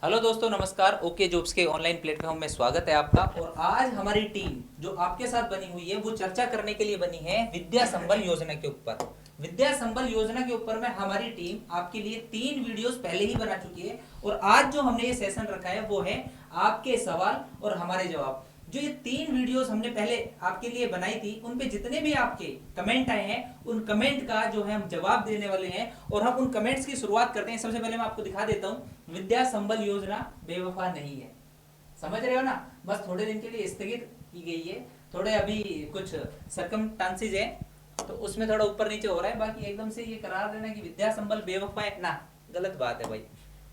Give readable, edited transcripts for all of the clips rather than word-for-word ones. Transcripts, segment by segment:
Hello दोस्तों, नमस्कार। Okay jobs के ऑनलाइन प्लेटफॉर्म में स्वागत है आपका। और आज हमारी टीम जो आपके साथ बनी हुई है वो चर्चा करने के लिए बनी है विद्या संबल योजना के ऊपर। विद्या संबल योजना के ऊपर में हमारी टीम आपके लिए 3 वीडियोस पहले ही बना चुकी है। और आज जो हमने ये सेशन रखा है वो है आपके सवाल और हमारे जवाब। जो ये 3 वीडियोस हमने पहले आपके लिए बनाई थी उन पे जितने भी आपके कमेंट आए हैं उन कमेंट का जो है हम जवाब देने वाले हैं। और हम उन कमेंट्स की शुरुआत करते हैं। सबसे पहले मैं आपको दिखा देता हूं, विद्या संबल योजना बेवफा नहीं है। समझ रहे हो ना? बस थोड़े दिन के लिए स्थगित की गई है। थोड़े अभी कुछ सरकमस्टांसेस है तो उसमें थोड़ा ऊपर नीचे हो रहा है। बाकी एकदम से ये करार देना कि विद्या संबल बेवफा है ना, गलत बात है भाई।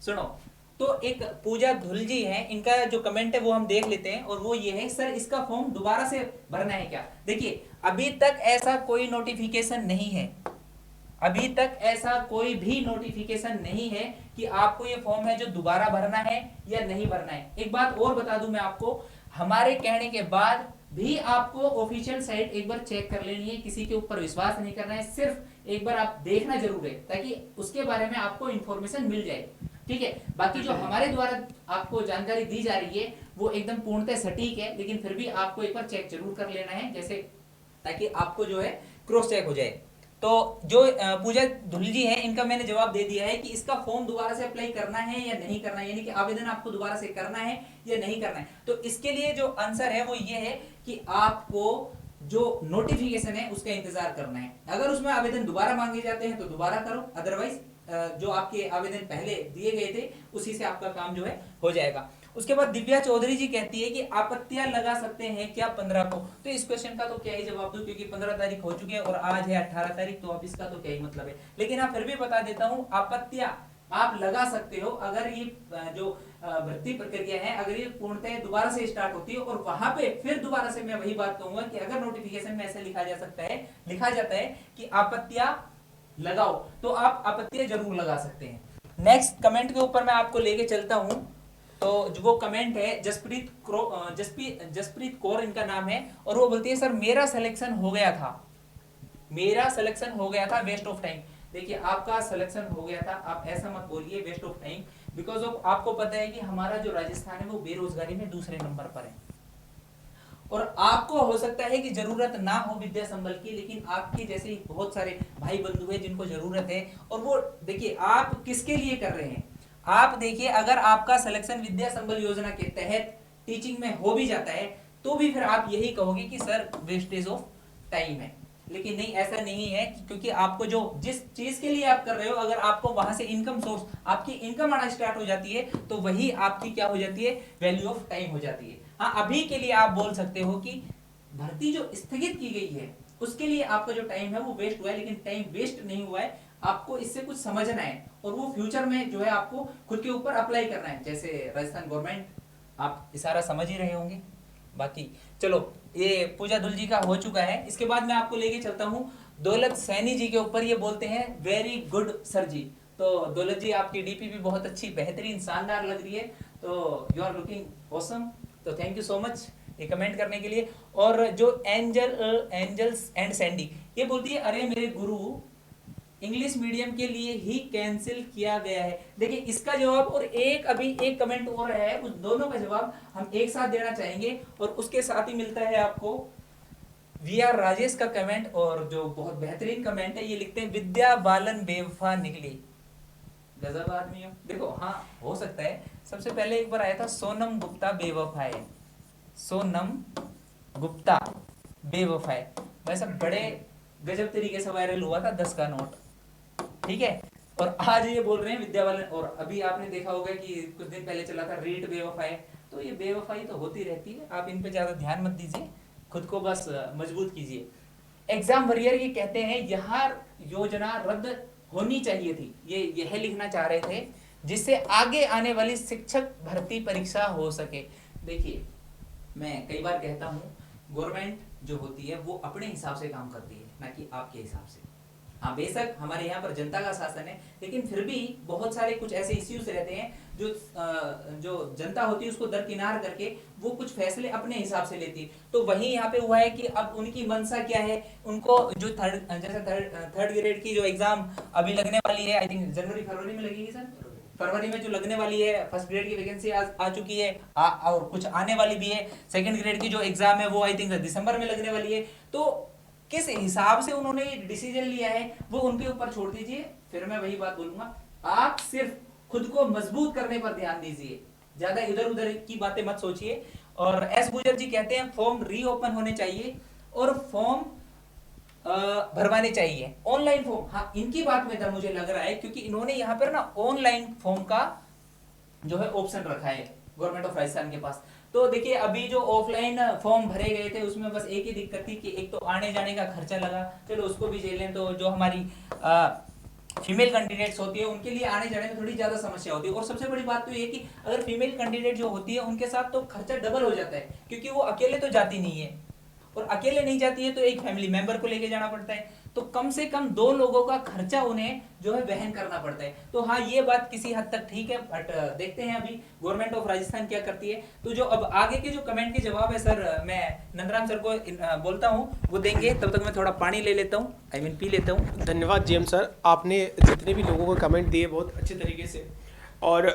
सुनो, तो एक पूजा धुल जी है, इनका जो कमेंट है वो हम देख लेते हैं। और वो ये है, सर इसका फॉर्म दोबारा से भरना है क्या? देखिए, अभी तक ऐसा कोई नोटिफिकेशन नहीं है। अभी तक ऐसा कोई भी नोटिफिकेशन नहीं है कि आपको ये फॉर्म है जो दोबारा भरना है या नहीं भरना है। एक बात और बता दूं मैं आपको, हमारे कहने के बाद भी आपको ऑफिशियल साइट एक बार चेक कर लेनी है। किसी के ऊपर विश्वास नहीं करना है, सिर्फ एक बार आप देखना जरूर है ताकि उसके बारे में आपको इंफॉर्मेशन मिल जाए। ठीक है? बाकी जो हमारे द्वारा आपको जानकारी दी जा रही है वो एकदम पूर्णतः सटीक है, लेकिन फिर भी आपको एक बार चेक जरूर कर लेना है, जैसे ताकि आपको जो है क्रॉस चेक हो जाए। तो जो पूजा धुल जी है, इनका मैंने जवाब दे दिया है कि इसका फॉर्म दोबारा से अप्लाई करना है या नहीं करना है, यानी कि आवेदन आपको दोबारा से करना है या नहीं करना है। तो इसके लिए जो आंसर है वो ये है कि आपको जो नोटिफिकेशन है उसका इंतजार करना है। अगर उसमें आवेदन दोबारा मांगे जाते हैं तो दोबारा करो, अदरवाइज जो आपके आवेदन पहले दिए गए थे उसी से आपका काम जो है हो जाएगा। उसके बाद दिव्या चौधरी जी कहती है कि आपत्तियां लगा सकते हैं क्या 15 को? तो इस क्वेश्चन का तो क्या ही जवाब दूं, क्योंकि 15 तारीख हो चुकी है और आज है 18 तारीख, तो अब इसका तो क्या ही मतलब है। लेकिन आप फिर भी बता देता हूं, आपत्तियां आप लगा सकते हो अगर ये जो भर्ती प्रक्रिया है अगर ये पूर्णतः दोबारा से स्टार्ट होती है। और वहां पे फिर दोबारा से मैं वही बात कहूंगा कि अगर नोटिफिकेशन में ऐसा लिखा जा सकता है, लिखा जाता है कि आपत्तियां लगाओ, तो आप आपत्तियां जरूर लगा सकते हैं। नेक्स्ट कमेंट के ऊपर मैं आपको लेके चलता हूं। तो जो वो कमेंट है जसप्रीत कौर इनका नाम है। और वो बोलती है, सर मेरा सिलेक्शन हो गया था, मेरा सिलेक्शन हो गया था, वेस्ट ऑफ टाइम। देखिए, आपका सिलेक्शन हो गया था, आप ऐसा मत बोलिए waste of time, because of आपको पता है कि हमारा जो राजस्थान है वो बेरोजगारी में दूसरे नंबर पर है। और आपको हो सकता है कि जरूरत ना हो विद्या संबल की, लेकिन आपके जैसे ही बहुत सारे भाई बंधु हैं जिनको जरूरत है। और वो देखिए, आप किसके लिए कर रहे हैं। आप देखिए, अगर आपका सिलेक्शन विद्या संबल योजना के तहत टीचिंग में हो भी जाता है तो भी फिर आप यही कहोगे कि सर वेस्टेज ऑफ टाइम है। लेकिन नहीं, ऐसा नहीं है, क्योंकि आपको जो जिस चीज के लिए आप कर रहे हो, अगर आपको वहां से इनकम सोर्स, आपकी इनकम आना स्टार्ट हो जाती है तो वही आपकी क्या हो जाती है, वैल्यू ऑफ टाइम हो जाती है। हाँ, अभी के लिए आप बोल सकते हो कि भर्ती जो स्थगित की गई है उसके लिए आपका जो टाइम है वो वेस्ट हुआ है, लेकिन टाइम वेस्ट नहीं हुआ है। आपको इससे कुछ समझना है और वो फ्यूचर में जो है आपको खुद के ऊपर अप्लाई करना है, जैसे राजस्थान गवर्नमेंट, आप इशारा समझ ही रहे होंगे। बाकी चलो, ये पूजा दुल जी का हो चुका है। इसके बाद मैं आपको लेके चलता हूँ दौलत सैनी जी के ऊपर। ये बोलते हैं, वेरी गुड सर जी। तो दौलत जी, आपकी डीपी भी बहुत अच्छी, बेहतरीन, शानदार लग रही है। तो यू आर लुकिंग ऑसम। तो थैंक यू सो मच ये कमेंट करने के लिए। और जो एंजल्स एंड सैंडी, ये बोलती है, अरे मेरे गुरु, इंग्लिश मीडियम के लिए ही कैंसिल किया गया है। देखिए, इसका जवाब और एक अभी एक कमेंट और है, उस दोनों का जवाब हम एक साथ देना चाहेंगे। और उसके साथ ही मिलता है आपको वी आर राजेश का कमेंट, और जो बहुत बेहतरीन कमेंट है, ये लिखते हैं, विद्या बालन बेवफा निकली। गजब आदमी हो। देखो, हाँ हो सकता है। सबसे पहले एक बार आया था सोनम गुप्ता बेवफा है, सोनम गुप्ता बेवफा है। वैसे बड़े गजब तरीके से वायरल हुआ था 10 का नोट। ठीक है? और आज ये बोल रहे हैं विद्या बालन। और अभी आपने देखा होगा कि कुछ दिन पहले चला था रीट बेवफाई। तो ये बेवफाई तो होती रहती है, आप इन पे ज्यादा ध्यान मत दीजिए, खुद को बस मजबूत कीजिए। एग्जाम वरियर ये कहते हैं, यह योजना रद्द होनी चाहिए थी, ये यह लिखना चाह रहे थे, जिससे आगे आने वाली शिक्षक भर्ती परीक्षा हो सके। देखिए, मैं कई बार कहता हूँ, गवर्नमेंट जो होती है वो अपने हिसाब से काम करती है, ना कि आपके हिसाब से। हाँ, बेशक हमारे यहाँ पर जनता का शासन है, लेकिन फिर भी बहुत सारे कुछ ऐसे इश्यूज रहते हैं जो जनता होती है उसको दरकिनार करके वो कुछ फैसले अपने हिसाब से लेती है। तो वही यहाँ पे हुआ है कि अब उनकी मंशा क्या है, उनको जो थर्ड ग्रेड की जो एग्जाम अभी लगने वाली है, आई थिंक जनवरी फरवरी में लगेगी सर, फरवरी में जो लगने वाली है फर्स्ट ग्रेड की वैकेंसी आ चुकी है, और कुछ आने वाली भी है। सेकंड ग्रेड की जो एग्जाम है वो आई थिंक दिसंबर में लगने वाली है। तो किस हिसाब से उन्होंने ये डिसीजन लिया है वो उनके ऊपर छोड़ दीजिए। फिर मैं वही बात बोलूंगा, आप सिर्फ खुद को मजबूत करने पर ध्यान दीजिए, ज्यादा इधर उधर की बातें मत सोचिए। और एस गुजर जी कहते हैं फॉर्म रीओपन होने चाहिए और फॉर्म भरवाने चाहिए, ऑनलाइन फॉर्म। हाँ, इनकी बात में दम मुझे लग रहा है, क्योंकि इन्होंने यहाँ पर ना ऑनलाइन फॉर्म का जो है ऑप्शन रखा है गवर्नमेंट ऑफ राजस्थान के पास। तो देखिए अभी जो ऑफलाइन फॉर्म भरे गए थे उसमें बस एक ही दिक्कत थी कि एक तो आने जाने का खर्चा लगा, चलो उसको भी झेल लें। तो जो हमारी फीमेल कैंडिडेट्स होती है उनके लिए आने जाने में थोड़ी ज्यादा समस्या होती है। और सबसे बड़ी बात तो ये कि अगर फीमेल कैंडिडेट जो होती है उनके साथ तो खर्चा डबल हो जाता है, क्योंकि वो अकेले तो जाती नहीं है, और अकेले नहीं जाती है तो एक फैमिली मेंबर को लेके जाना पड़ता है। तो कम से कम 2 लोगों का खर्चा उन्हें जो है वहन करना पड़ता है। तो हाँ, ये बात किसी हद तक ठीक है, बट देखते हैं अभी गवर्नमेंट ऑफ राजस्थान क्या करती है। तो जो अब आगे के जो कमेंट के जवाब है सर, मैं नंदराम सर को बोलता हूँ, वो देंगे। तब तक मैं थोड़ा पानी ले लेता हूँ, पी लेता हूँ। धन्यवाद जीएम सर, आपने जितने भी लोगों को कमेंट दिए बहुत अच्छे तरीके से। और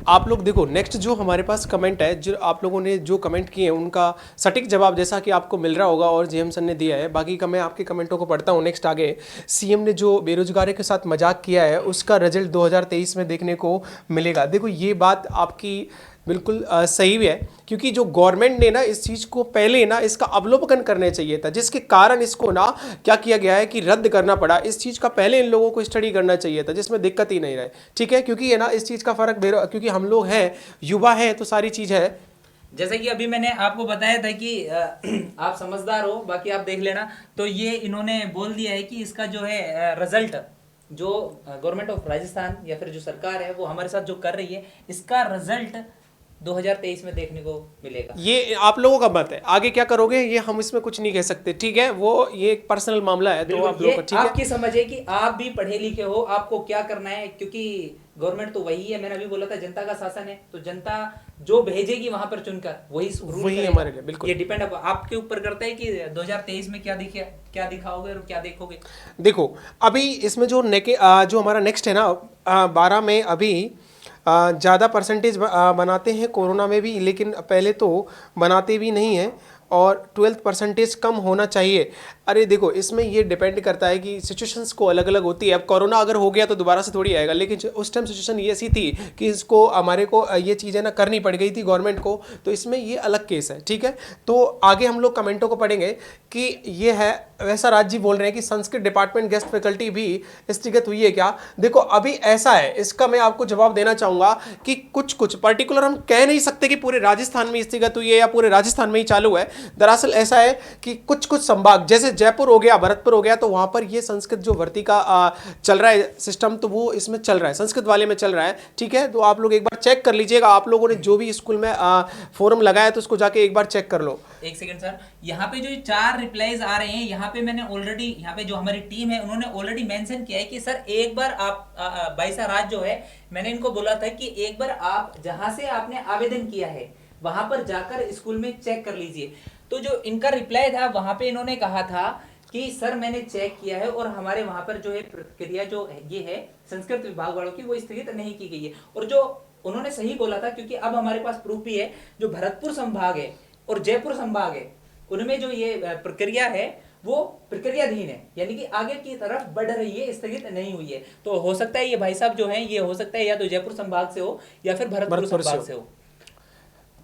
आप लोग देखो, नेक्स्ट जो हमारे पास कमेंट है, जो आप लोगों ने जो कमेंट किए हैं उनका सटीक जवाब जैसा कि आपको मिल रहा होगा और जीएम सर ने दिया है। बाकी का मैं आपके कमेंटों को पढ़ता हूँ। नेक्स्ट आगे, सीएम ने जो बेरोजगारी के साथ मजाक किया है उसका रिजल्ट 2023 में देखने को मिलेगा। देखो ये बात आपकी बिल्कुल सही भी है, क्योंकि जो गवर्नमेंट ने ना इस चीज़ को पहले ना इसका अवलोकन करने चाहिए था, जिसके कारण इसको ना क्या किया गया है कि रद्द करना पड़ा। इस चीज़ का पहले इन लोगों को स्टडी करना चाहिए था, जिसमें दिक्कत ही नहीं रहे। ठीक है, क्योंकि ये ना इस चीज़ का फर्क क्योंकि हम लोग हैं, युवा हैं, तो सारी चीज़ है। जैसे कि अभी मैंने आपको बताया था कि आप समझदार हो, बाकी आप देख लेना। तो ये इन्होंने बोल दिया है कि इसका जो है रिजल्ट, जो गवर्नमेंट ऑफ राजस्थान या फिर जो सरकार है वो हमारे साथ जो कर रही है, इसका रिजल्ट 2023 में देखने को मिलेगा। ये आप लोगों का मत है, आगे क्या करोगे ये हम इसमें कुछ नहीं कह सकते। ठीक है, वो ये एक पर्सनल मामला है, तो आप लोगों का ठीक है। आपकी समझ है कि आप भी पढ़े लिखे हो, आपको क्या करना है, क्योंकि गवर्नमेंट तो वही है। मैंने अभी बोला था जनता का शासन है, तो जनता जो भेजेगी वहां पर चुनकर वही हमारे लिए बिल्कुल। ये डिपेंड आपके ऊपर करता है कि 2023 में क्या दिखाओगे और क्या देखोगे। देखो अभी इसमें जो जो हमारा नेक्स्ट है ना, 12 में अभी ज़्यादा परसेंटेज बनाते हैं कोरोना में भी, लेकिन पहले तो बनाते भी नहीं हैं, और 12th परसेंटेज कम होना चाहिए। अरे देखो, इसमें ये डिपेंड करता है कि सिचुएशंस को अलग अलग होती है। अब कोरोना अगर हो गया तो दोबारा से थोड़ी आएगा, लेकिन उस टाइम सिचुएशन ये ऐसी थी कि इसको हमारे को ये चीज़ें ना करनी पड़ गई थी गवर्नमेंट को, तो इसमें ये अलग केस है। ठीक है, तो आगे हम लोग कमेंटों को पढ़ेंगे कि ये है। वैसा राज जी बोल रहे हैं कि संस्कृत डिपार्टमेंट गेस्ट फैकल्टी भी स्थगित हुई है क्या? देखो अभी ऐसा है, इसका मैं आपको जवाब देना चाहूँगा कि कुछ कुछ पर्टिकुलर हम कह नहीं सकते कि पूरे राजस्थान में स्थगित हुई है या पूरे राजस्थान में ही चालू है। दरअसल ऐसा है कि कुछ कुछ संभाग, जैसे जयपुर हो गया, भरतपुर हो गया, तो वहाँ पर ये संस्कृत जो भर्ती का चल रहा है सिस्टम, तो वो इसमें चल रहा है, संस्कृत वाले में चल रहा है। ठीक है, तो आप लोग एक बार चेक कर लीजिएगा। आप लोगों ने जो भी स्कूल में फोरम लगाया तो उसको जाके एक बार चेक कर लो। एक सेकंड सर, यहाँ पे जो 4 रिप्लाईज आ रहे हैं, यहाँ पे मैंने ऑलरेडी, यहाँ पे जो हमारी टीम है उन्होंने ऑलरेडी मेंशन किया है कि सर एक बार आप बाईसा राज जो है, मैंने इनको बोला था कि एक बार आप जहां से आपने आवेदन किया है वहां पर जाकर स्कूल में चेक कर लीजिए। तो जो इनका रिप्लाई था वहां पे इन्होंने कहा था कि सर मैंने चेक किया है और हमारे वहां पर जो है प्रक्रिया जो ये है संस्कृत विभाग वालों की, वो स्थगित नहीं की गई है। और जो उन्होंने सही बोला था, क्योंकि अब हमारे पास प्रूफ भी है, जो भरतपुर संभाग है और जयपुर संभाग है उनमें जो ये प्रक्रिया है वो प्रक्रियाधीन है, यानी कि आगे की तरफ बढ़ रही है, स्थगित नहीं हुई है। तो हो सकता है ये भाई साहब जो हैं, ये हो सकता है या तो जयपुर संभाग से हो या फिर भरतपुर संभाग से हो।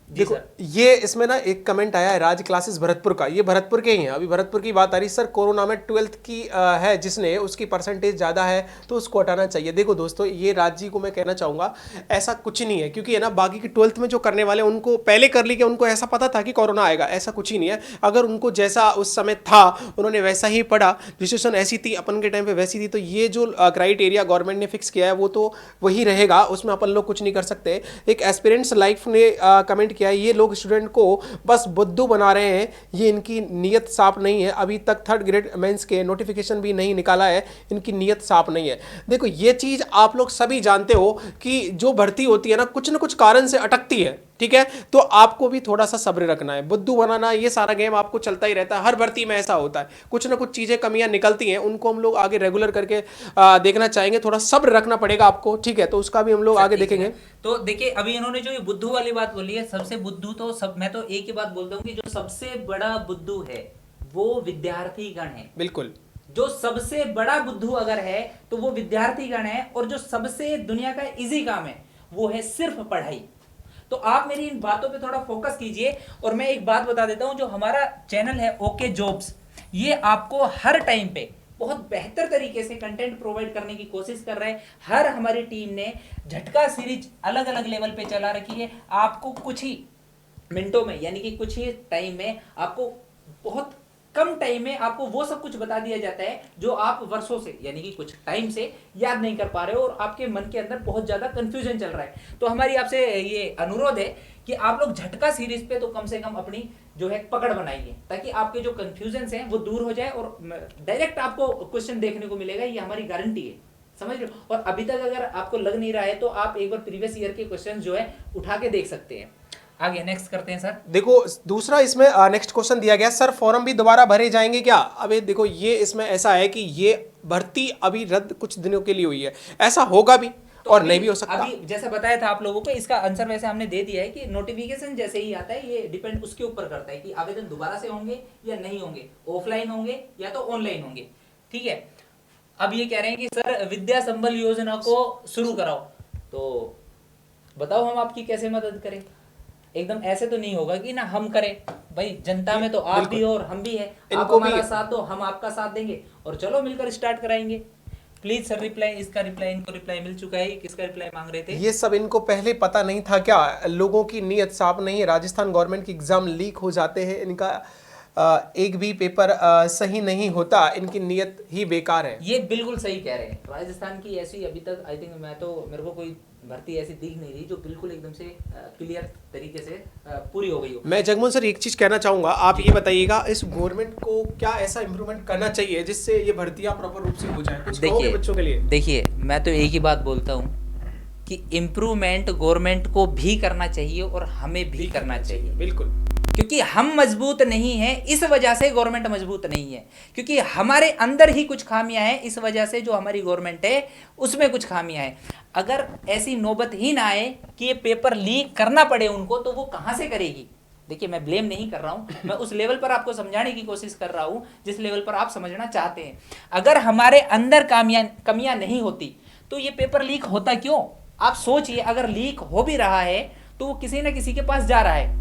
देखो ये इसमें ना एक कमेंट आया है राज क्लासेस भरतपुर का, ये भरतपुर के ही हैं। अभी भरतपुर की बात आ रही, सर कोरोना में 12th की है जिसने, उसकी परसेंटेज ज़्यादा है तो उसको हटाना चाहिए। देखो दोस्तों, ये राज जी को मैं कहना चाहूँगा ऐसा कुछ नहीं है, क्योंकि है ना बाकी की 12th में जो करने वाले उनको पहले कर ली कि उनको ऐसा पता था कि कोरोना आएगा, ऐसा कुछ ही नहीं है। अगर उनको जैसा उस समय था उन्होंने वैसा ही पढ़ा, सिचुएशन ऐसी थी अपन के टाइम पर वैसी थी, तो ये जो क्राइटेरिया गवर्नमेंट ने फिक्स किया है वो तो वही रहेगा, उसमें अपन लोग कुछ नहीं कर सकते। एक एस्पिरेंट्स लाइफ ने कमेंट किया है, ये लोग स्टूडेंट को बस बुद्धू बना रहे हैं, ये इनकी नीयत साफ नहीं है। अभी तक 3rd ग्रेड मेंस के नोटिफिकेशन भी नहीं निकाला है, इनकी नीयत साफ नहीं है। देखो ये चीज आप लोग सभी जानते हो कि जो भर्ती होती है ना कुछ कारण से अटकती है, ठीक है। तो आपको भी थोड़ा सा सब्र रखना है, बुद्धू बनाना, ये सारा गेम आपको चलता ही रहता है, हर भर्ती में ऐसा होता है, कुछ ना कुछ चीजें कमियां निकलती हैं, उनको हम लोग आगे रेगुलर करके देखना चाहेंगे, थोड़ा सब्र रखना पड़ेगा आपको, ठीक है। तो उसका भी हम लोग आगे ठीक है। देखेंगे। तो देखिए अभी इन्होंने जो ये बुद्धू वाली बात बोली है, सबसे बुद्धू तो सब, मैं तो एक ही बात बोलता हूँ कि जो सबसे बड़ा बुद्धू है वो विद्यार्थी गण है। बिल्कुल जो सबसे बड़ा बुद्धू अगर है तो वो विद्यार्थी गण है, और जो सबसे दुनिया का इजी काम है वो है सिर्फ पढ़ाई। तो आप मेरी इन बातों पे थोड़ा फोकस कीजिए। और मैं एक बात बता देता हूं, जो हमारा चैनल है ओके जॉब्स, ये आपको हर टाइम पे बहुत बेहतर तरीके से कंटेंट प्रोवाइड करने की कोशिश कर रहे हैं। हर हमारी टीम ने झटका सीरीज अलग अलग लेवल पे चला रखी है। आपको कुछ ही मिनटों में, यानी कि कुछ ही टाइम में, आपको बहुत कम टाइम में आपको वो सब कुछ बता दिया जाता है जो आप वर्षों से, यानी कि कुछ टाइम से याद नहीं कर पा रहे हो, और आपके मन के अंदर बहुत ज्यादा कंफ्यूजन चल रहा है। तो हमारी आपसे ये अनुरोध है कि आप लोग झटका सीरीज पे तो कम से कम अपनी जो है पकड़ बनाइए, ताकि आपके जो कंफ्यूजन हैं वो दूर हो जाए और डायरेक्ट आपको क्वेश्चन देखने को मिलेगा। ये हमारी गारंटी है, समझ रहे हो। और अभी तक अगर आपको लग नहीं रहा है तो आप एक बार प्रीवियस ईयर के क्वेश्चन जो है उठा के देख सकते हैं। आगे नेक्स्ट करते हैं सर। देखो, दूसरा इसमें नेक्स्ट क्वेश्चन दिया गया, सर फॉर्म भी दोबारा भरे जाएंगे क्या? अबे देखो, ये इसमें ऐसा है कि ये भर्ती अभी रद्द कुछ दिनों के लिए हुई है, ऐसा होगा भी तो और नहीं भी हो सकता। अभी जैसा बताया था आप लोगों को, इसका आंसर वैसे हमने दे दिया है कि नोटिफिकेशन जैसे ही आता है, ये डिपेंड उसके ऊपर करता है कि आवेदन दोबारा से होंगे या नहीं होंगे, ऑफलाइन होंगे या तो ऑनलाइन होंगे। ठीक है। अब ये कह रहे हैं कि सर विद्या संबल योजना को शुरू कराओ, तो बताओ हम आपकी कैसे मदद करें। एकदम ऐसे तो नहीं होगा कि ना हम करें, भाई जनता में तो आप भी हो और हम भी है, आप हमारा साथ दो, हम आपका साथ देंगे, और चलो मिलकर स्टार्ट कराएंगे। प्लीज सर रिप्लाई, इसका रिप्लाई, इनको रिप्लाई मिल चुका है। किसका रिप्लाई मांग रहे थे? ये सब इनको पहले पता नहीं था क्या? लोगों की नीयत साफ नहीं है, राजस्थान गवर्नमेंट की एग्जाम लीक हो जाते हैं, इनका एक भी पेपर सही नहीं होता, इनकी नीयत ही बेकार है। ये बिल्कुल सही कह रहे हैं। राजस्थान की ऐसी अभी तक आई थिंक, मेरे को कोई भर्ती ऐसी दिख नहीं रही जो बिल्कुल एकदम से क्लियर तरीके से पूरी हो गई हो। मैं जगमोहन सर एक चीज कहना चाहूंगा, आप ये बताइएगा इस गवर्नमेंट को क्या ऐसा इंप्रूवमेंट करना चाहिए जिससे ये भर्तियां प्रॉपर रूप से हो जाए? कुछ कहोगे बच्चों के लिए? देखिए मैं तो एक ही बात बोलता हूँ कि इम्प्रूवमेंट गवर्नमेंट को भी करना चाहिए और हमें भी करना चाहिए। बिल्कुल, क्योंकि हम मजबूत नहीं हैं, इस वजह से गवर्नमेंट मजबूत नहीं है। क्योंकि हमारे अंदर ही कुछ खामियां हैं, इस वजह से जो हमारी गवर्नमेंट है उसमें कुछ खामियां हैं। अगर ऐसी नौबत ही ना आए कि ये पेपर लीक करना पड़े उनको, तो वो कहां से करेगी। देखिए मैं ब्लेम नहीं कर रहा हूं, मैं उस लेवल पर आपको समझाने की कोशिश कर रहा हूं जिस लेवल पर आप समझना चाहते हैं। अगर हमारे अंदर कमियां नहीं होती तो ये पेपर लीक होता क्यों? आप सोचिए, अगर लीक हो भी रहा है तो वो किसी ना किसी के पास जा रहा है,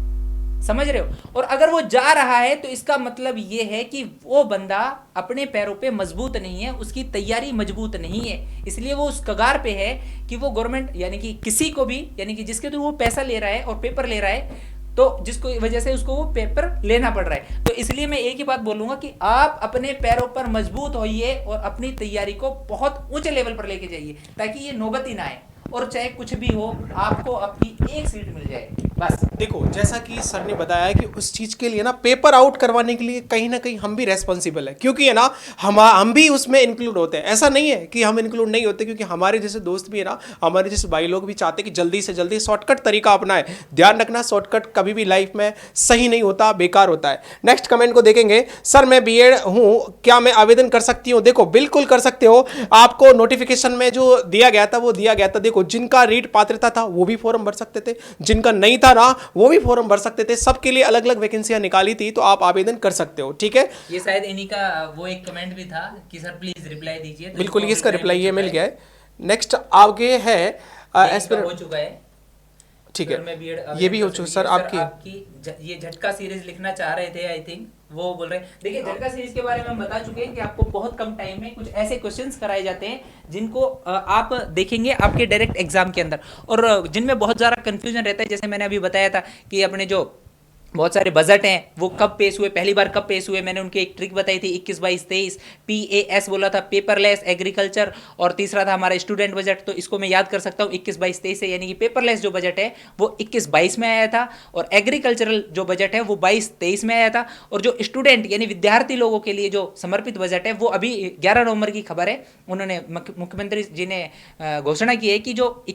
समझ रहे हो। और अगर वो जा रहा है तो इसका मतलब ये है कि वो बंदा अपने पैरों पे मजबूत नहीं है, उसकी तैयारी मजबूत नहीं है, इसलिए वो उस कगार पे है कि वो गवर्नमेंट, यानी कि किसी को भी, यानी कि जिसके थ्रू वो पैसा ले रहा है और पेपर ले रहा है, तो जिसको वजह से उसको वो पेपर लेना पड़ रहा है। तो इसलिए मैं एक ही बात बोलूंगा कि आप अपने पैरों पर मजबूत होइए और अपनी तैयारी को बहुत ऊंचे लेवल पर लेके जाइए, ताकि ये नौबत ही ना आए, और चाहे कुछ भी हो आपको अपनी एक सीट मिल जाए बस। देखो जैसा कि सर ने बताया कि उस चीज़ के लिए ना, पेपर आउट करवाने के लिए कहीं ना कहीं हम भी रेस्पॉन्सिबल है, क्योंकि है ना हम भी उसमें इंक्लूड होते हैं। ऐसा नहीं है कि हम इंक्लूड नहीं होते, क्योंकि हमारे जैसे दोस्त भी है ना, हमारे जैसे भाई लोग भी चाहते हैं कि जल्दी से जल्दी शॉर्टकट तरीका अपनाएं। ध्यान रखना, शॉर्टकट कभी भी लाइफ में सही नहीं होता, बेकार होता है। नेक्स्ट कमेंट को देखेंगे, सर मैं बीएड हूँ, क्या मैं आवेदन कर सकती हूँ? देखो बिल्कुल कर सकते हो, आपको नोटिफिकेशन में जो दिया गया था वो दिया गया था। देखो जिनका रीट पात्रता था वो भी फॉर्म भर सकते थे, जिनका नहीं था ना वो भी फॉर्म भर सकते थे, सबके लिए अलग अलग वैकेंसियां निकाली थी, तो आप आवेदन कर सकते हो। ठीक है, ये शायद इन्हीं का वो एक कमेंट भी था कि सर प्लीज रिप्लाई दीजिए। बिल्कुल ये इसका रिप्लाई ये मिल गया है। नेक्स्ट आगे है एस्पिरेंट, हो चुका है, ठीक सर मैं है, बीएड ये भी हो चुका। सर आपकी ये झटका सीरीज लिखना चाह रहे थे, आई थिंक वो बोल रहे हैं। देखिए झटका सीरीज के बारे में हम बता चुके हैं कि आपको बहुत कम टाइम में कुछ ऐसे क्वेश्चंस कराए जाते हैं जिनको आप देखेंगे आपके डायरेक्ट एग्जाम के अंदर, और जिनमें बहुत ज़्यादा कंफ्यूजन रहता है। जैसे मैंने अभी बताया था कि अपने जो बहुत सारे बजट हैं वो कब पेश हुए, पहली बार कब पेश हुए, मैंने उनकी एक ट्रिक बताई थी 21, 22, 23। PAS बोला था, पेपरलेस एग्रीकल्चर, और तीसरा था हमारा स्टूडेंट बजट। तो इसको मैं याद कर सकता हूँ 21, 22, 23 से, यानी कि पेपरलेस जो बजट है वो 21, 22 में आया था, और एग्रीकल्चरल जो बजट है वो 22, 23 में आया था, और जो स्टूडेंट यानी विद्यार्थी लोगों के लिए जो समर्पित बजट है वो अभी 11 नवंबर की खबर है। उन्होंने मुख्यमंत्री जी ने घोषणा की है कि जो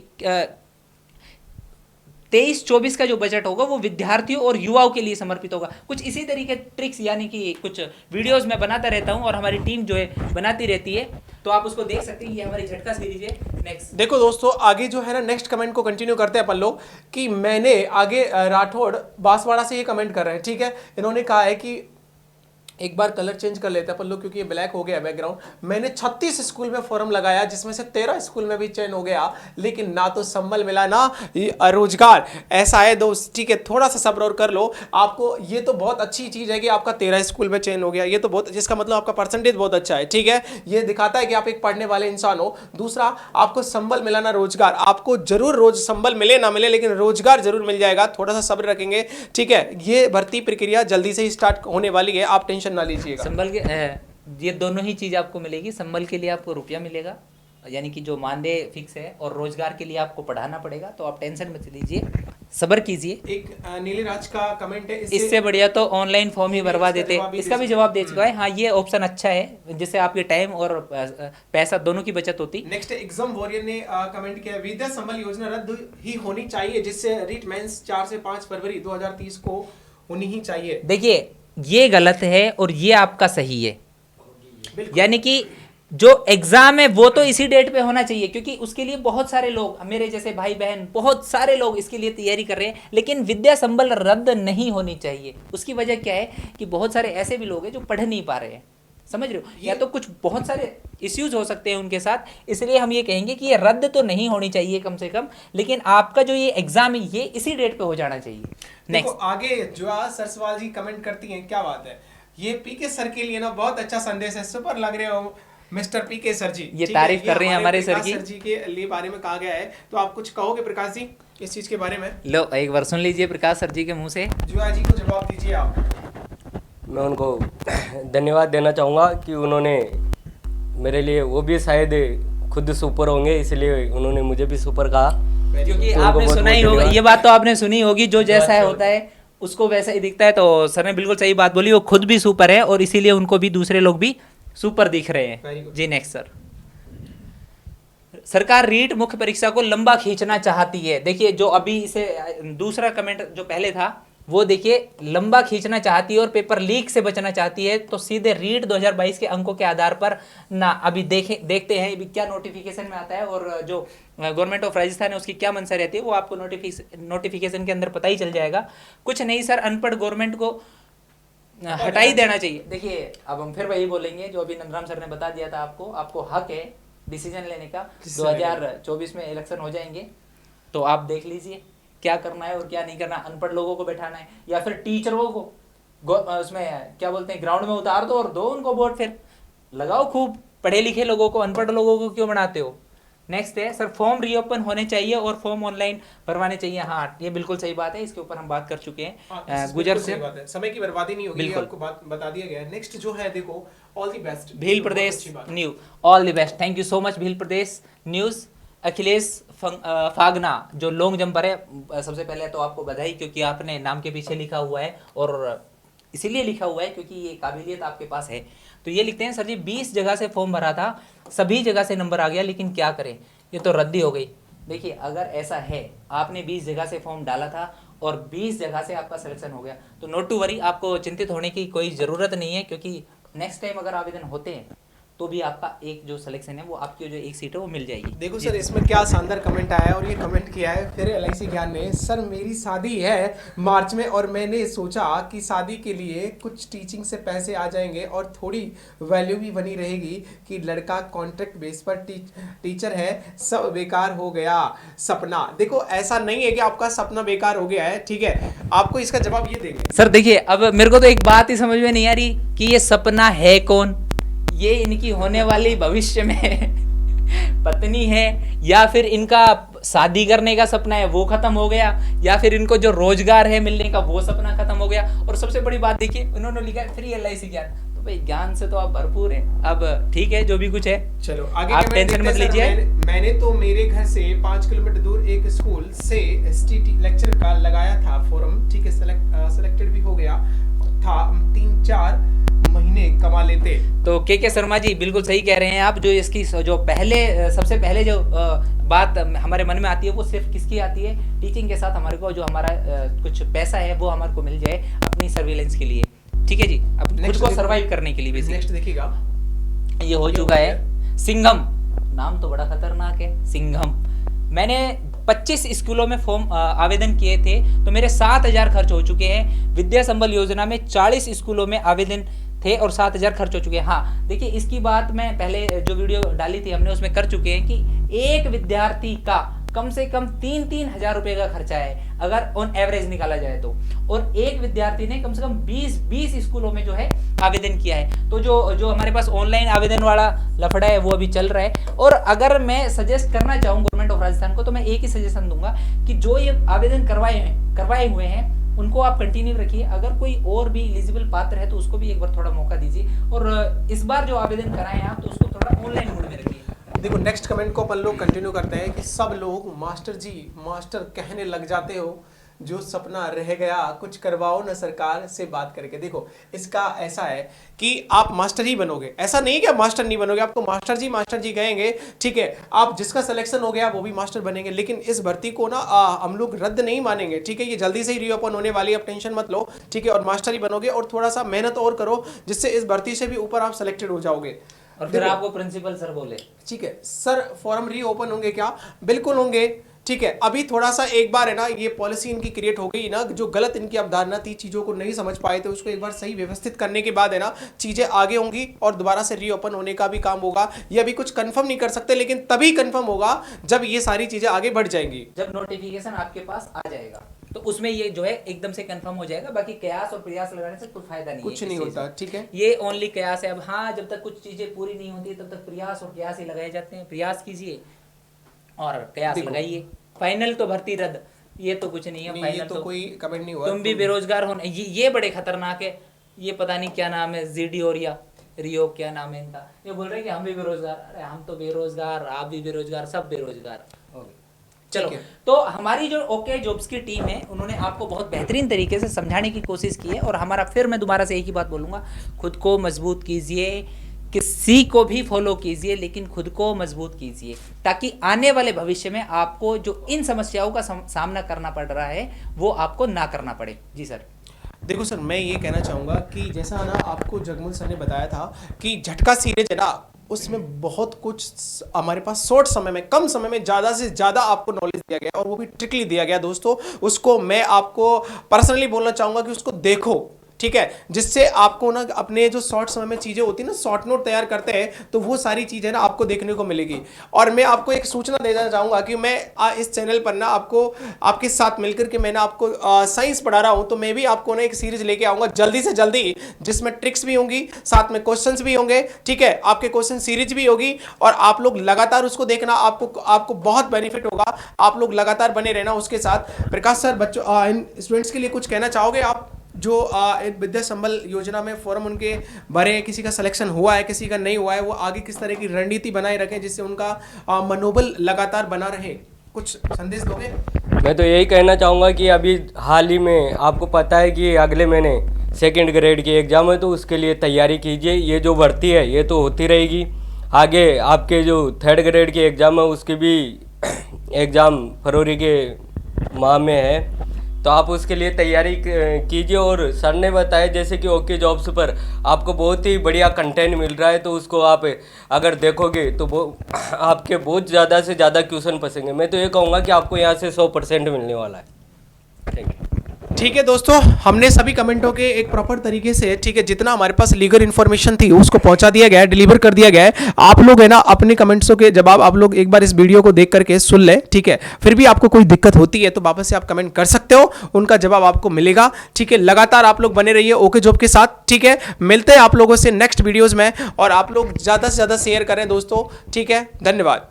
23-24 का जो बजट होगा वो विद्यार्थियों और युवाओं के लिए समर्पित होगा। कुछ इसी तरीके ट्रिक्स यानी कि कुछ वीडियोस मैं बनाता रहता हूं और हमारी टीम जो है बनाती रहती है, तो आप उसको देख सकते हैं। ये हमारी झटका सीरीज है। नेक्स्ट देखो दोस्तों, आगे जो है ना नेक्स्ट कमेंट को कंटिन्यू करते हैं अपन लोग कि मैंने आगे राठौड़ बांसवाड़ा से ये कमेंट कर रहे हैं, ठीक है। इन्होंने कहा है कि एक बार कलर चेंज कर लेते हैं अपन लोग क्योंकि ये ब्लैक हो गया बैकग्राउंड। मैंने 36 स्कूल में फॉर्म लगाया जिसमें से 13 स्कूल में भी चयन हो गया, लेकिन ना तो संबल मिला ना रोजगार। ऐसा है दोस्त, ठीक है, थोड़ा सा सब्र और कर लो। आपको ये तो बहुत अच्छी चीज है कि आपका 13 स्कूल में चयन हो गया, ये तो बहुत, जिसका मतलब आपका परसेंटेज बहुत अच्छा है, ठीक है। ये दिखाता है कि आप एक पढ़ने वाले इंसान हो। दूसरा, आपको संबल मिला ना रोजगार। आपको जरूर रोज संबल मिले ना मिले लेकिन रोजगार जरूर मिल जाएगा, थोड़ा सा सब्र रखेंगे, ठीक है। ये भर्ती प्रक्रिया जल्दी से ही स्टार्ट होने वाली है, आप टेंशन ना लीजिएगा। संबल के ये दोनों ही चीज आपको मिलेगी। संबल के लिए आपको रुपया मिलेगा यानी कि जो मानदेय फिक्स है, और रोजगार के लिए आपको पढ़ाना पड़ेगा, तो आप टेंशन मत लीजिए, सब्र कीजिए। एक नीलराज का कमेंट है, इससे बढ़िया तो ऑनलाइन फॉर्म ही भरवा देते। इसका भी जवाब दे चुका है। हाँ, ये ऑप्शन अच्छा है जिससे आपके टाइम और पैसा दोनों की बचत होती। नेक्स्ट एग्जाम वॉरियर ने कमेंट किया, विद्या संबल योजना रद्द ही होनी चाहिए, जिससे रीट मेंस 4 से 5 फरवरी 2030 को होनी ही चाहिए। देखिए, ये गलत है और ये आपका सही है। यानी कि जो एग्जाम है वो तो इसी डेट पे होना चाहिए, क्योंकि उसके लिए बहुत सारे लोग, मेरे जैसे भाई बहन, बहुत सारे लोग इसके लिए तैयारी कर रहे हैं। लेकिन विद्या संबल रद्द नहीं होनी चाहिए। उसकी वजह क्या है कि बहुत सारे ऐसे भी लोग हैं जो पढ़ नहीं पा रहे हैं, समझ रहे हो, या तो कुछ बहुत सारे इश्यूज हो सकते हैं उनके साथ। इसलिए हम ये कहेंगे कि ये रद्द तो नहीं होनी चाहिए कम से कम, लेकिन आपका जो ये एग्जाम है ये इसी डेट पे हो जाना चाहिए। नेक्स्ट आगे जो सरसवाल जी कमेंट करती हैं, क्या बात है, ये पीके सर के लिए ना बहुत अच्छा संदेश है, सुपर लग रहे हो मिस्टर पीके सर जी। ये तारीफ कर रहे हैं हमारे सर सर जी के लिए बारे में कहा गया है, तो आप कुछ कहोगे प्रकाश जी इस चीज के बारे में? लो एक बार सुन लीजिए प्रकाश सर जी के मुंह से। जुआ जी को जवाब दीजिए आप। मैं उनको धन्यवाद देना चाहूँगा कि उन्होंने मेरे लिए, वो भी शायद खुद सुपर होंगे इसलिए उन्होंने मुझे भी सुपर कहा, क्योंकि तो आपने उनको सुना ही बहुत होगा, धन्यवाद। ये बात तो आपने सुनी होगी, जो जैसा है होता है उसको वैसा ही दिखता है। तो सर ने बिल्कुल सही बात बोली, वो खुद भी सुपर है और इसीलिए उनको भी दूसरे लोग भी सुपर दिख रहे हैं जी। नेक्स्ट सर, सरकार रीट मुख्य परीक्षा को लंबा खींचना चाहती है। देखिए, जो अभी इसे दूसरा कमेंट जो पहले था वो देखिए, लंबा खींचना चाहती है और पेपर लीक से बचना चाहती है, तो सीधे रीट 2022 के अंकों के आधार पर ना। अभी देखते हैं अभी क्या नोटिफिकेशन में आता है और जो गवर्नमेंट ऑफ राजस्थान है उसकी क्या मंशा रहती है, वो आपको नोटिफिकेशन के अंदर पता ही चल जाएगा। कुछ नहीं सर, अनपढ़ गवर्नमेंट को हटा ही देना चाहिए। देखिए, अब हम फिर वही बोलेंगे जो अभी नंदराम सर ने बता दिया था, आपको हक है डिसीजन लेने का। 2024 में इलेक्शन हो जाएंगे, तो आप देख लीजिए क्या करना है और क्या नहीं करना। अनपढ़ लोगों को बैठाना है या फिर टीचरों को उसमें क्या बोलते हैं, ग्राउंड में उतार दो और दो उनको वोट, फिर लगाओ खूब। पढ़े लिखे लोगों को अनपढ़ लोगों को क्यों बनाते हो। नेक्स्ट है सर, फॉर्म रीओपन होने चाहिए और फॉर्म ऑनलाइन भरवाने चाहिए। हाँ, ये बिल्कुल सही बात है, इसके ऊपर हम बात कर चुके हैं। गुजर से समय की बर्बादी नहीं होगी, बिल्कुल आपको बात बता दिया गया है। नेक्स्ट जो है देखो, all the best Bhil Pradesh news, all the best, thank you so much Bhil Pradesh news. Akhilesh Phagna जो लॉन्ग जंपर है, सबसे पहले तो आपको बधाई, क्योंकि आपने नाम के पीछे लिखा हुआ है और इसीलिए लिखा हुआ है क्योंकि ये काबिलियत आपके पास है। तो ये लिखते हैं, सर जी 20 जगह से फॉर्म भरा था, सभी जगह से नंबर आ गया, लेकिन क्या करें, ये तो रद्दी हो गई। देखिए, अगर ऐसा है, आपने 20 जगह से फॉर्म डाला था और 20 जगह से आपका सिलेक्शन हो गया, तो नॉट टू वरी, आपको चिंतित होने की कोई ज़रूरत नहीं है, क्योंकि नेक्स्ट टाइम अगर आवेदन होते हैं तो भी आपका एक जो सिलेक्शन है वो आपकी जो एक सीट है वो मिल जाएगी। देखो सर, इसमें क्या शानदार कमेंट आया है, और ये कमेंट किया है फिर LIC ज्ञान ने। सर, मेरी शादी है मार्च में और मैंने सोचा कि शादी के लिए कुछ टीचिंग से पैसे आ जाएंगे और थोड़ी वैल्यू भी बनी रहेगी कि लड़का कॉन्ट्रैक्ट बेस पर टीचर है, सब बेकार हो गया सपना। देखो, ऐसा नहीं है कि आपका सपना बेकार हो गया है, ठीक है, आपको इसका जवाब ये देंगे। सर देखिए, अब मेरे को तो एक बात ही समझ में नहीं आ रही कि ये सपना है कौन, ये इनकी होने वाली भविष्य में पत्नी है, या फिर इनका शादी करने का सपना है वो खत्म हो गया, या फिर इनको जो रोजगार है मिलने का वो सपना खत्म हो गया। और सबसे बड़ी बात देखिए, उन्होंने लिखा है फ्री LIC ज्ञान, तो भाई ज्ञान से तो आप भरपूर है। अब ठीक है, जो भी कुछ है, चलो आगे आप टेंशन मत लीजिए। मैंने तो मेरे घर से 5 किलोमीटर दूर एक स्कूल से STT लेक्चर का लगाया था फॉर्म, ठीक है, सिलेक्टेड भी हो गया था, 3-4 महीने कमा लेते। तो के शर्मा जी बिल्कुल सही कह रहे हैं आप। जो इसकी जो सबसे पहले जो बात हमारे मन में आती है वो सिर्फ किसकी आती है, टीचिंग के साथ हमारे को जो हमारा कुछ पैसा है वो हमारे को मिल जाए अपनी सर्विलेंस के लिए, ठीक है जी, अब खुद को सर्वाइव करने के लिए। नेक्स्ट देखिएगा, ये हो चुका है सिंघम, नाम तो बड़ा खतरनाक है सिंघम। मैंने 25 स्कूलों में फॉर्म आवेदन किए थे तो मेरे 7,000 खर्च हो चुके हैं। विद्या संबल योजना में 40 स्कूलों में आवेदन थे और 7,000 खर्च हो चुके हैं। हाँ देखिए, इसकी बात मैं पहले जो वीडियो डाली थी हमने उसमें कर चुके हैं कि एक विद्यार्थी का कम से कम 3-3 हजार रुपए का खर्चा है अगर ऑन एवरेज निकाला जाए तो, और एक विद्यार्थी ने कम से कम 20 स्कूलों में जो है आवेदन किया है। तो जो हमारे पास ऑनलाइन आवेदन वाला लफड़ा है वो अभी चल रहा है। और अगर मैं सजेस्ट करना चाहूँ गवर्नमेंट ऑफ राजस्थान को तो मैं एक ही सजेशन दूंगा कि जो ये आवेदन करवाए हुए हैं उनको आप कंटिन्यू रखिए। अगर कोई और भी एलिजिबल पात्र है तो उसको भी एक बार थोड़ा मौका दीजिए, और इस बार जो आवेदन कराए हैं आप तो उसको थोड़ा ऑनलाइन मोड में रखिए। देखो नेक्स्ट कमेंट को अपन लोग कंटिन्यू करते हैं कि सब लोग मास्टर जी मास्टर कहने लग जाते हो, जो सपना रह गया कुछ करवाओ ना सरकार से बात करके। देखो इसका ऐसा है कि आप मास्टर ही बनोगे, ऐसा नहीं कि आप मास्टर नहीं बनोगे, आपको मास्टर जी कहेंगे, ठीक है। आप जिसका सिलेक्शन हो गया वो भी मास्टर बनेंगे, लेकिन इस भर्ती को ना हम लोग रद्द नहीं मानेंगे, ठीक है। ये जल्दी से ही रीओपन होने वाली है, आप टेंशन मत लो, ठीक है। और मास्टर ही बनोगे और थोड़ा सा मेहनत और करो जिससे इस भर्ती से भी ऊपर आप सिलेक्टेड हो जाओगे। और फिर आपको प्रिंसिपल सर बोले, ठीक है सर फॉर्म रीओपन होंगे क्या? बिल्कुल होंगे, ठीक है। अभी थोड़ा सा एक बार है ना ये पॉलिसी इनकी क्रिएट हो गई ना, जो गलत इनकी अवधारणा थी, चीज़ों को नहीं समझ पाए थे, उसको एक बार सही व्यवस्थित करने के बाद है ना चीज़ें आगे होंगी और दोबारा से रीओपन होने का भी काम होगा। ये अभी कुछ कंफर्म नहीं कर सकते, लेकिन तभी कंफर्म होगा जब ये सारी चीज़ें आगे बढ़ जाएंगी, जब नोटिफिकेशन आपके पास आ जाएगा तो उसमें ये जो है एकदम से कंफर्म हो जाएगा। बाकी कयास और प्रयास लगाने से कोई फायदा नहीं, कुछ नहीं होता, ठीक है। ये ओनली कयास है। अब हाँ, जब तक कुछ चीजें पूरी नहीं होती तब तक प्रयास और कयास ही लगाए जाते हैं। प्रयास कीजिए और कयास लगाइए। फाइनल तो भर्ती रद्द, ये तो कुछ नहीं है। फाइनल तो कोई कमेंट नहीं हुआ। तुम भी बेरोजगार होने, ये बड़े खतरनाक है। ये पता नहीं क्या नाम है, जीडी और या रियो क्या नाम है इनका, ये बोल रहे हैं कि हम भी बेरोजगार। अरे हम तो बेरोजगार, आप भी बेरोजगार, सब बेरोजगार हो गए। चलो, तो हमारी जो ओके जॉब्स की टीम है उन्होंने आपको बहुत बेहतरीन तरीके से समझाने की कोशिश की है। और हमारा फिर मैं दोबारा से एक ही बात बोलूंगा, खुद को मजबूत कीजिए, किसी को भी फॉलो कीजिए लेकिन खुद को मजबूत कीजिए, ताकि आने वाले भविष्य में आपको जो इन समस्याओं का सामना करना पड़ रहा है वो आपको ना करना पड़े। जी सर। देखो सर, मैं ये कहना चाहूँगा कि जैसा ना आपको जगमल सर ने बताया था कि झटका सीरीज है ना, उसमें बहुत कुछ हमारे पास शॉर्ट समय में, कम समय में ज़्यादा से ज़्यादा आपको नॉलेज दिया गया और वो भी ट्रिकली दिया गया। दोस्तों उसको मैं आपको पर्सनली बोलना चाहूँगा कि उसको देखो, ठीक है, जिससे आपको ना अपने जो शॉर्ट समय में चीज़ें होती है ना, शॉर्ट नोट तैयार करते हैं, तो वो सारी चीज़ें ना आपको देखने को मिलेगी। और मैं आपको एक सूचना देना चाहूँगा कि मैं इस चैनल पर ना आपको आपके साथ मिलकर के मैं ना आपको साइंस पढ़ा रहा हूँ, तो मैं भी आपको ना एक सीरीज लेके आऊँगा जल्दी से जल्दी, जिसमें ट्रिक्स भी होंगी, साथ में क्वेश्चंस भी होंगे, ठीक है। आपके क्वेश्चन सीरीज भी होगी और आप लोग लगातार उसको देखना, आपको बहुत बेनिफिट होगा। आप लोग लगातार बने रहना उसके साथ। प्रकाश सर, बच्चों इन स्टूडेंट्स के लिए कुछ कहना चाहोगे आप, जो विद्या संबल योजना में फॉर्म उनके भरे, किसी का सिलेक्शन हुआ है, किसी का नहीं हुआ है, वो आगे किस तरह की रणनीति बनाए रखें जिससे उनका मनोबल लगातार बना रहे? कुछ संदेश दोगे? मैं तो यही कहना चाहूँगा कि अभी हाल ही में आपको पता है कि अगले महीने 2nd ग्रेड की एग्ज़ाम है, तो उसके लिए तैयारी कीजिए। ये जो भर्ती है ये तो होती रहेगी, आगे आपके जो 3rd ग्रेड की एग्ज़ाम है उसकी भी एग्ज़ाम फरवरी के माह में है, तो आप उसके लिए तैयारी कीजिए। और सर ने बताया जैसे कि ओके जॉब्स पर आपको बहुत ही बढ़िया कंटेंट मिल रहा है, तो उसको आप अगर देखोगे तो वो आपके बहुत ज़्यादा से ज़्यादा क्वेश्चन फंसेंगे। मैं तो ये कहूँगा कि आपको यहाँ से 100% मिलने वाला है। Thank you. ठीक है दोस्तों, हमने सभी कमेंटों के एक प्रॉपर तरीके से, ठीक है, जितना हमारे पास लीगल इन्फॉर्मेशन थी उसको पहुंचा दिया गया है, डिलीवर कर दिया गया है। आप लोग है ना अपने कमेंट्सों के जवाब आप लोग एक बार इस वीडियो को देख करके सुन ले, ठीक है। फिर भी आपको कोई दिक्कत होती है तो वापस से आप कमेंट कर सकते हो, उनका जवाब आपको मिलेगा, ठीक है। लगातार आप लोग बने रहिए ओके जॉब के साथ, ठीक है। मिलते हैं आप लोगों से नेक्स्ट वीडियोज में, और आप लोग ज़्यादा से ज़्यादा शेयर करें दोस्तों, ठीक है। धन्यवाद।